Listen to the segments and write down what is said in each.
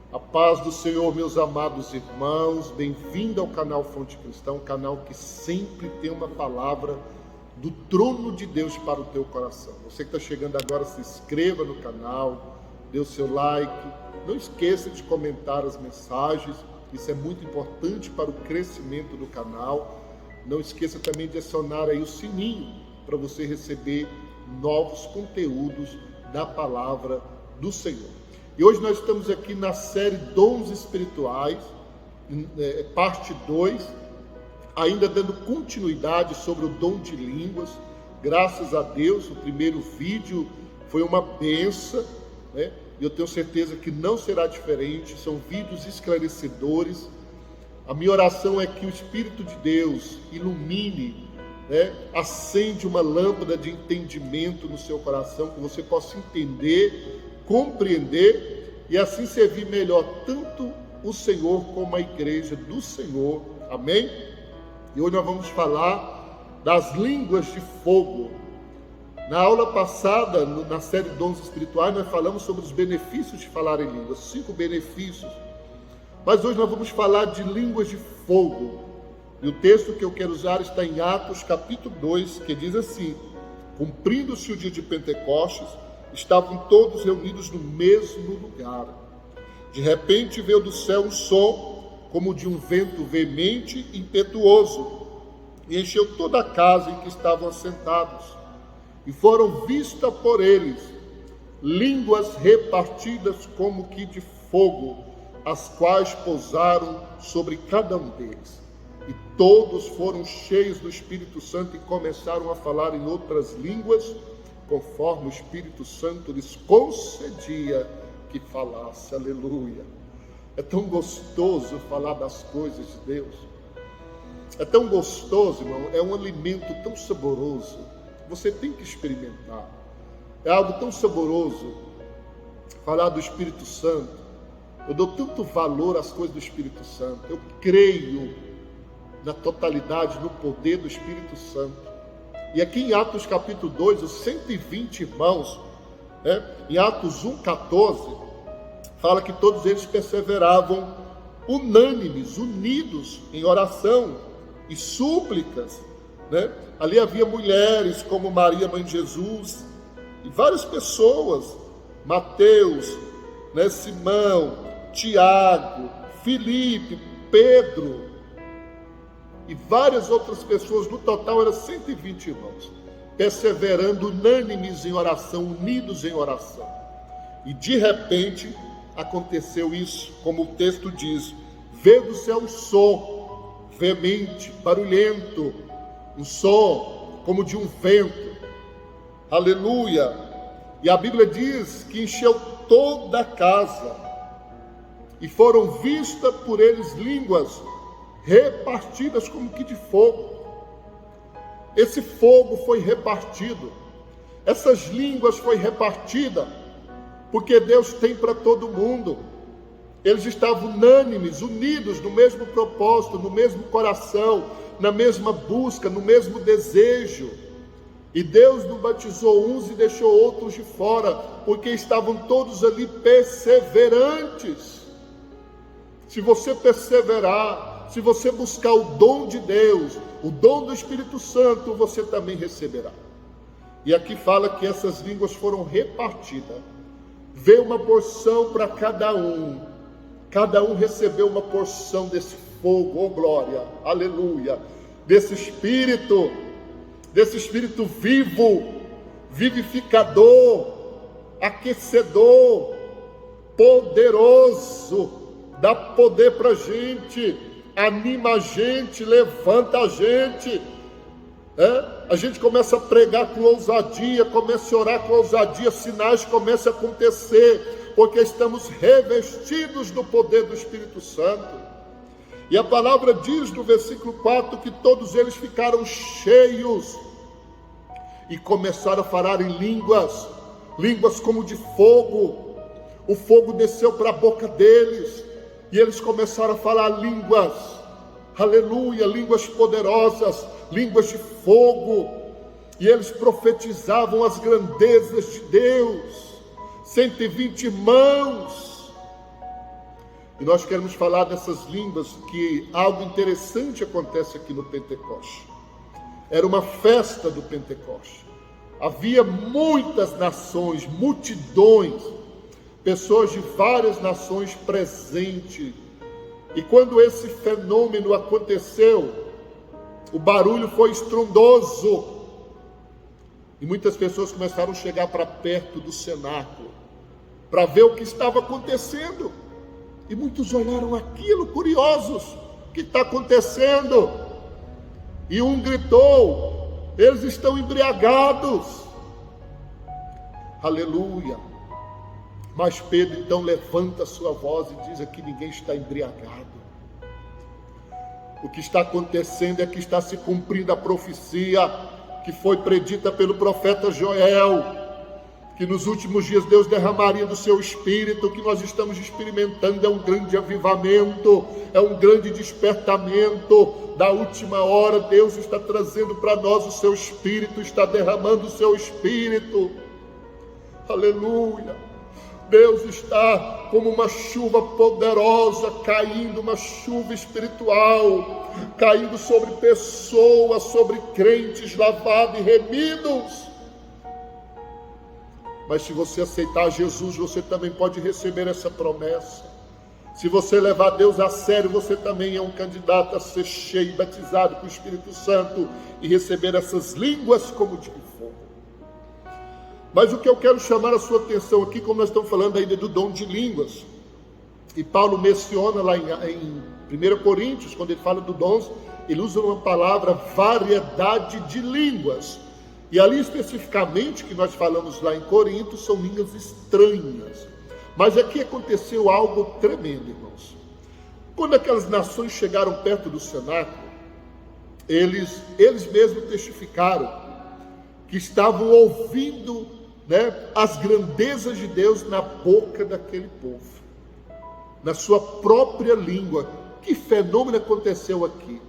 A paz do Senhor, meus amados irmãos, bem-vindo ao canal Fonte Cristã, um canal que sempre tem uma palavra do trono de Deus para o teu coração. Você que está chegando agora, se inscreva no canal, dê o seu like, não esqueça de comentar as mensagens, isso é muito importante para o crescimento do canal. Não esqueça também de acionar aí o sininho para você receber novos conteúdos da palavra do Senhor. E hoje nós estamos aqui na série Dons Espirituais, parte 2, ainda dando continuidade sobre o dom de línguas. Graças a Deus, o primeiro vídeo foi uma bênção, né? E eu tenho certeza que não será diferente, são vídeos esclarecedores. A minha oração é que o Espírito de Deus ilumine, né? Acende uma lâmpada de entendimento no seu coração, que você possa entender, compreender e assim servir melhor tanto o Senhor como a igreja do Senhor. Amém? E hoje nós vamos falar das línguas de fogo. Na aula passada, na série Dons Espirituais, nós falamos sobre os benefícios de falar em línguas, 5 benefícios. Mas hoje nós vamos falar de línguas de fogo. E o texto que eu quero usar está em Atos capítulo 2, que diz assim: cumprindo-se o dia de Pentecostes, estavam todos reunidos no mesmo lugar. De repente veio do céu um som, como de um vento veemente e impetuoso, e encheu toda a casa em que estavam assentados. E foram vistas por eles línguas repartidas como que de fogo, as quais pousaram sobre cada um deles. E todos foram cheios do Espírito Santo e começaram a falar em outras línguas, conforme o Espírito Santo lhes concedia que falasse. Aleluia! É tão gostoso falar das coisas de Deus. É tão gostoso, irmão. É um alimento tão saboroso. Você tem que experimentar. É algo tão saboroso falar do Espírito Santo. Eu dou tanto valor às coisas do Espírito Santo. Eu creio na totalidade, no poder do Espírito Santo. E aqui em Atos capítulo 2, os 120 irmãos, né, em Atos 1,14, fala que todos eles perseveravam unânimes, unidos em oração e súplicas, né? Ali havia mulheres como Maria, mãe de Jesus, e várias pessoas, Mateus, né, Simão, Tiago, Filipe, Pedro, e várias outras pessoas. No total eram 120 irmãos, perseverando unânimes em oração, unidos em oração. E de repente aconteceu isso, como o texto diz: veio do céu um som veemente, barulhento, um som como de um vento. Aleluia! E a Bíblia diz que encheu toda a casa, e foram vistas por eles línguas repartidas como que de fogo. Esse fogo foi repartido, essas línguas foi repartida, porque Deus tem para todo mundo. Eles estavam unânimes, unidos no mesmo propósito, no mesmo coração, na mesma busca, no mesmo desejo. E Deus não batizou uns e deixou outros de fora, porque estavam todos ali perseverantes. Se você perseverar, se você buscar o dom de Deus, o dom do Espírito Santo, você também receberá. E aqui fala que essas línguas foram repartidas. Veio uma porção para cada um recebeu uma porção desse fogo, oh glória, aleluia, desse Espírito vivo, vivificador, aquecedor, poderoso, dá poder para a gente, anima a gente, levanta a gente. A gente começa a pregar com ousadia, começa a orar com ousadia, sinais começam a acontecer, porque estamos revestidos do poder do Espírito Santo. E a palavra diz no versículo 4 que todos eles ficaram cheios e começaram a falar em línguas como de fogo. O fogo desceu para a boca deles e eles começaram a falar línguas, aleluia, línguas poderosas, línguas de fogo. E eles profetizavam as grandezas de Deus. 120 irmãos E nós queremos falar dessas línguas, que algo interessante acontece aqui no Pentecoste. Era uma festa do Pentecoste. Havia muitas nações, multidões, pessoas de várias nações presentes. E quando esse fenômeno aconteceu, o barulho foi estrondoso. E muitas pessoas começaram a chegar para perto do cenáculo, para ver o que estava acontecendo. E muitos olharam aquilo, curiosos, o que está acontecendo? E um gritou: eles estão embriagados. Aleluia. Mas Pedro então levanta a sua voz e diz: aqui ninguém está embriagado. O que está acontecendo é que está se cumprindo a profecia que foi predita pelo profeta Joel, que nos últimos dias Deus derramaria do seu Espírito. O que nós estamos experimentando é um grande avivamento, é um grande despertamento da última hora. Deus está trazendo para nós o seu Espírito, está derramando o seu Espírito. Aleluia. Deus está como uma chuva poderosa caindo, uma chuva espiritual, caindo sobre pessoas, sobre crentes lavados e remidos. Mas se você aceitar Jesus, você também pode receber essa promessa. Se você levar Deus a sério, você também é um candidato a ser cheio, batizado com o Espírito Santo e receber essas línguas como de fogo. Mas o que eu quero chamar a sua atenção aqui, como nós estamos falando ainda do dom de línguas, e Paulo menciona lá em 1 Coríntios, quando ele fala do dons, ele usa uma palavra variedade de línguas. E ali especificamente, que nós falamos lá em Corinto, são línguas estranhas. Mas aqui aconteceu algo tremendo, irmãos. Quando aquelas nações chegaram perto do cenáculo, eles mesmos testificaram que estavam ouvindo, as grandezas de Deus na boca daquele povo, na sua própria língua. Que fenômeno aconteceu aqui?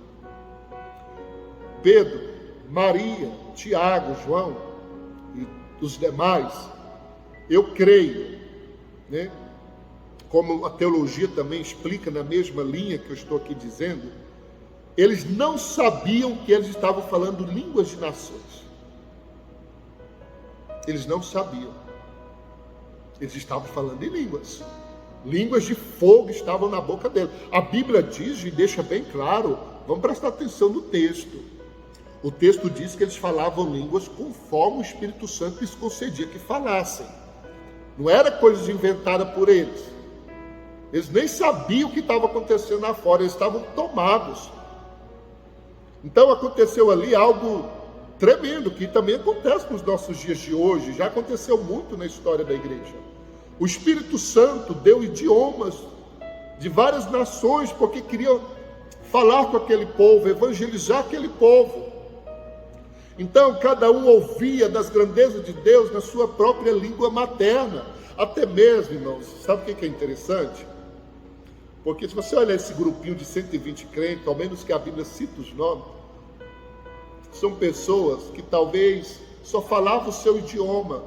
Pedro, Maria, Tiago, João e os demais, eu creio, como a teologia também explica na mesma linha que eu estou aqui dizendo, eles não sabiam que eles estavam falando línguas de nações. Eles não sabiam. Eles estavam falando em línguas. Línguas de fogo estavam na boca deles. A Bíblia diz e deixa bem claro, vamos prestar atenção no texto. O texto diz que eles falavam línguas conforme o Espírito Santo lhes concedia que falassem. Não era coisa inventada por eles. Eles nem sabiam o que estava acontecendo lá fora, eles estavam tomados. Então aconteceu ali algo tremendo, que também acontece nos nossos dias de hoje, já aconteceu muito na história da igreja. O Espírito Santo deu idiomas de várias nações, porque queria falar com aquele povo, evangelizar aquele povo. Então cada um ouvia das grandezas de Deus na sua própria língua materna. Até mesmo, irmãos, sabe o que é interessante? Porque se você olhar esse grupinho de 120 crentes, ao menos que a Bíblia cita os nomes, são pessoas que talvez só falavam o seu idioma,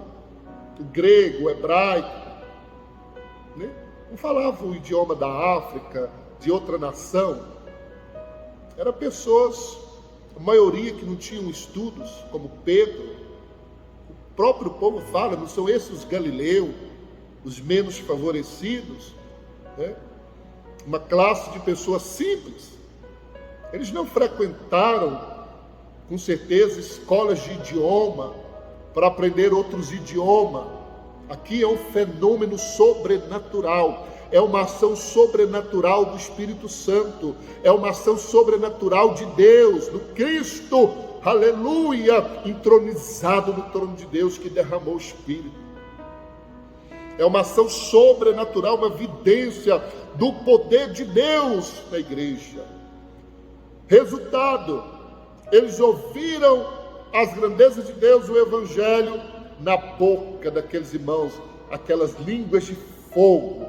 o grego, o hebraico, não falavam o idioma da África, de outra nação. Eram pessoas, a maioria que não tinham estudos, como Pedro. O próprio povo fala, não são esses os galileus, os menos favorecidos, uma classe de pessoas simples. Eles não frequentaram, com certeza, escolas de idioma para aprender outros idiomas. Aqui é um fenômeno sobrenatural, é uma ação sobrenatural do Espírito Santo, é uma ação sobrenatural de Deus, do Cristo, aleluia, entronizado no trono de Deus, que derramou o Espírito. É uma ação sobrenatural, uma evidência do poder de Deus na igreja. Resultado, eles ouviram as grandezas de Deus, o Evangelho, na boca daqueles irmãos, aquelas línguas de fogo.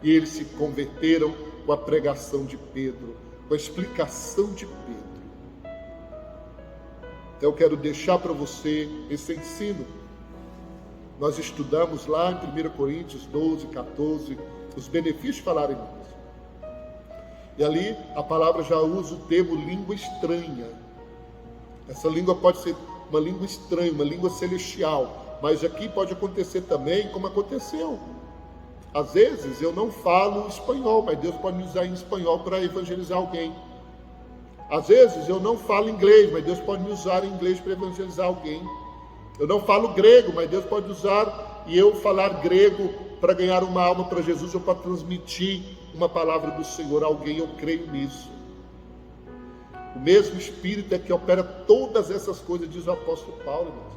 E eles se converteram com a pregação de Pedro, com a explicação de Pedro. Então eu quero deixar para você esse ensino. Nós estudamos lá em 1 Coríntios 12, 14, Os benefícios de falar em línguas. E ali a palavra já usa o termo língua estranha. Essa língua pode ser uma língua estranha, uma língua celestial. Mas aqui pode acontecer também como aconteceu. Às vezes eu não falo espanhol, mas Deus pode me usar em espanhol para evangelizar alguém. Às vezes eu não falo inglês, mas Deus pode me usar em inglês para evangelizar alguém. Eu não falo grego, mas Deus pode usar e eu falar grego para ganhar uma alma para Jesus ou para transmitir uma palavra do Senhor a alguém. Eu creio nisso. O mesmo Espírito é que opera todas essas coisas, diz o apóstolo Paulo, irmãos,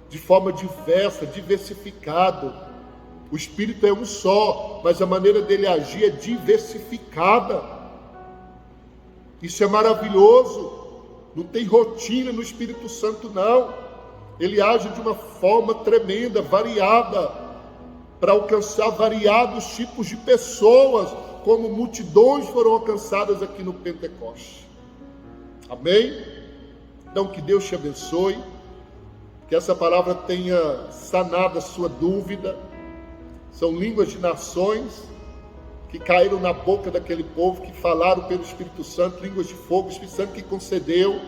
de forma diversa, diversificado. O Espírito é um só, mas a maneira dele agir é diversificada. Isso é maravilhoso. Não tem rotina no Espírito Santo, não. Ele age de uma forma tremenda, variada, para alcançar variados tipos de pessoas, como multidões foram alcançadas aqui no Pentecoste. Amém? Então que Deus te abençoe, que essa palavra tenha sanado a sua dúvida. São línguas de nações que caíram na boca daquele povo, que falaram pelo Espírito Santo, línguas de fogo, o Espírito Santo que concedeu.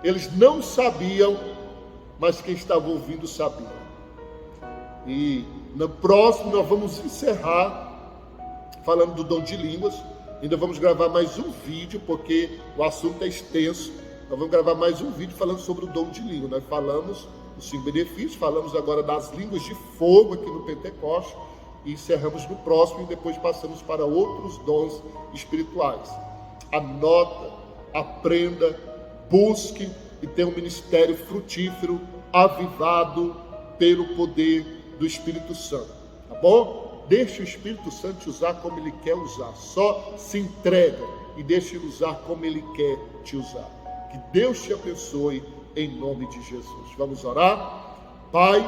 Eles não sabiam, mas quem estava ouvindo sabia. E no próximo nós vamos encerrar falando do dom de línguas. Ainda vamos gravar mais um vídeo, porque o assunto é extenso. Nós vamos gravar mais um vídeo falando sobre o dom de língua. Nós falamos dos 5 benefícios, falamos agora das línguas de fogo aqui no Pentecoste, e encerramos no próximo, e depois passamos para outros dons espirituais. Anota, aprenda, busque e tenha um ministério frutífero, avivado pelo poder do Espírito Santo, tá bom? Deixe o Espírito Santo te usar como Ele quer usar. Só se entrega e deixe Ele usar como Ele quer te usar. Que Deus te abençoe em nome de Jesus. Vamos orar? Pai,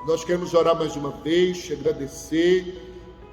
nós queremos orar mais uma vez, te agradecer,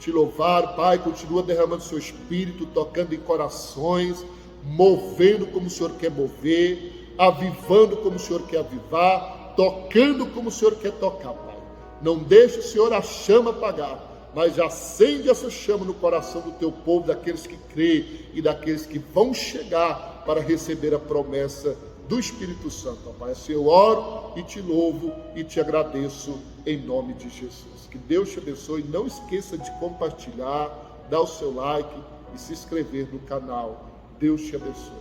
te louvar. Pai, continua derramando seu Espírito, tocando em corações, movendo como o Senhor quer mover, avivando como o Senhor quer avivar, tocando como o Senhor quer tocar, Pai. Não deixe o Senhor a chama apagar, mas acende essa chama no coração do teu povo, daqueles que creem e daqueles que vão chegar para receber a promessa do Espírito Santo, ó Pai. Assim eu oro e te louvo e te agradeço em nome de Jesus. Que Deus te abençoe. Não esqueça de compartilhar, dar o seu like e se inscrever no canal. Deus te abençoe.